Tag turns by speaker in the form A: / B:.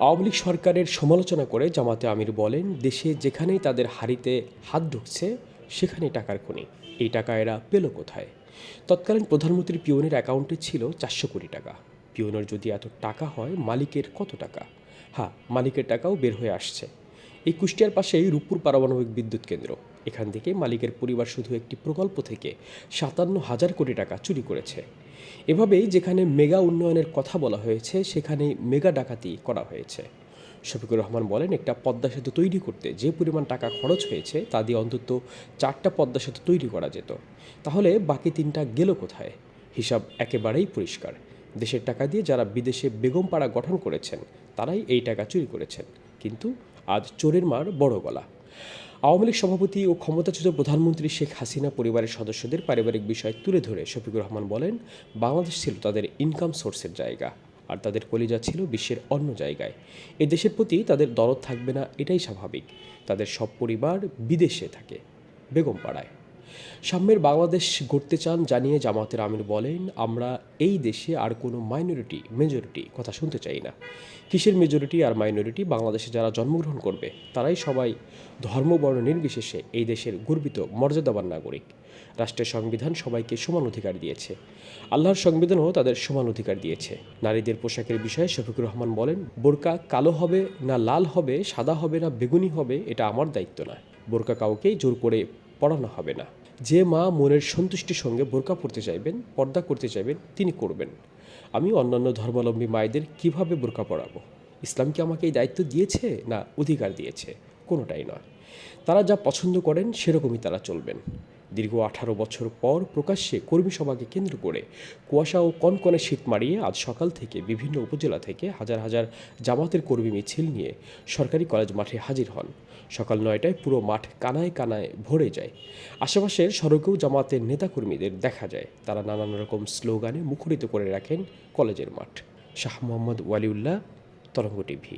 A: আওয়ামী লীগ সরকারের সমালোচনা করে জামাতে আমির বলেন, দেশে যেখানেই তাদের হাড়িতে হাত ঢুকছে সেখানেই টাকার খনি। এই টাকা এরা পেল কোথায়? তৎকালীন প্রধানমন্ত্রী পিয়নের অ্যাকাউন্টে ছিল 400 কোটি টাকা। পিয়নের যদি এত টাকা হয়, মালিকের কত টাকা? হ্যাঁ, মালিকের টাকাও বের হয়ে আসছে। এই কুষ্টিয়ার পাশেই রূপপুর পারমাণবিক বিদ্যুৎ কেন্দ্র। এখান থেকে মালিকের পরিবার শুধু একটি প্রকল্প থেকে 57,000 কোটি টাকা চুরি করেছে। এভাবেই যেখানে মেগা উন্নয়নের কথা বলা হয়েছে সেখানেই মেগা ডাকাতি করা হয়েছে। শফিকুর রহমান বলেন, একটা পদ্মা সেতু তৈরি করতে যে পরিমাণ টাকা খরচ হয়েছে তা দিয়ে অন্তত 4টা পদ্মা সেতু তৈরি করা যেত। তাহলে বাকি 3টা গেল কোথায়? হিসাব একেবারেই পরিষ্কার। দেশের টাকা দিয়ে যারা বিদেশে বেগমপাড়া গঠন করেছেন তারাই এই টাকা চুরি করেছেন। কিন্তু আজ চোরের মার বড় গলা। আওয়ামী লীগ সভাপতি ও ক্ষমতাচ্যুত প্রধানমন্ত্রী শেখ হাসিনা পরিবারের সদস্যদের পারিবারিক বিষয় তুলে ধরে শফিকুর রহমান বলেন, বাংলাদেশ ছিল তাদের ইনকাম সোর্সের জায়গা, আর তাদের কলিজা ছিল বিশ্বের অন্য জায়গায়। এ দেশের প্রতি তাদের দরদ থাকবে না, এটাই স্বাভাবিক। তাদের সব পরিবার বিদেশে থাকে, বেগমপাড়ায়। সাম্যের বাংলাদেশ গড়তে চান জানিয়ে জামাতের আমির বলেন, আমরা এই দেশে আর কোনো মাইনরিটি মেজরিটি কথা শুনতে চাই না। কিসের মেজরিটি আর মাইনরিটি? বাংলাদেশে যারা জন্মগ্রহণ করবে তারাই সবাই ধর্মবর্ণ নির্বিশেষে এই দেশের গর্বিত মর্যাদাবান নাগরিক। রাষ্ট্রের সংবিধান সবাইকে সমান অধিকার দিয়েছে। আল্লাহর সংবিধানও তাদের সমান অধিকার দিয়েছে। নারীদের পোশাকের বিষয়ে শফিকুর রহমান বলেন, বোরকা কালো হবে না লাল হবে, সাদা হবে না বেগুনি হবে, এটা আমার দায়িত্ব নয়। বোরকা কাউকেই জোর করে পড়ানো হবে না। যে মা মনের সন্তুষ্টির সঙ্গে বোরকা পরতে চাইবেন, পর্দা করতে চাইবেন, তিনি করবেন। আমি অন্যান্য ধর্মাবলম্বী মায়েদের কিভাবে বোরকা পরাবো? ইসলাম কি আমাকে এই দায়িত্ব দিয়েছে না অধিকার দিয়েছে? কোনোটাই নয়। তারা যা পছন্দ করেন সেরকমই তারা চলবেন। দীর্ঘ 18 বছর পর প্রকাশ্যে কর্মী সভাকে কেন্দ্র করে কুয়াশা ও কনকনে শীত মারিয়ে আজ সকাল থেকে বিভিন্ন উপজেলা থেকে হাজার হাজার জামাতের কর্মী মিছিল নিয়ে সরকারি কলেজ মাঠে হাজির হন। সকাল 9টায় পুরো মাঠ কানায় কানায় ভরে যায়। আশেপাশের সড়কেও জামাতের নেতাকর্মীদের দেখা যায়। তারা নানান রকম স্লোগানে মুখরিত করে রাখেন কলেজের মাঠ। শাহ মোহাম্মদ ওয়ালিউল্লাহ, তরঙ্গ টিভি।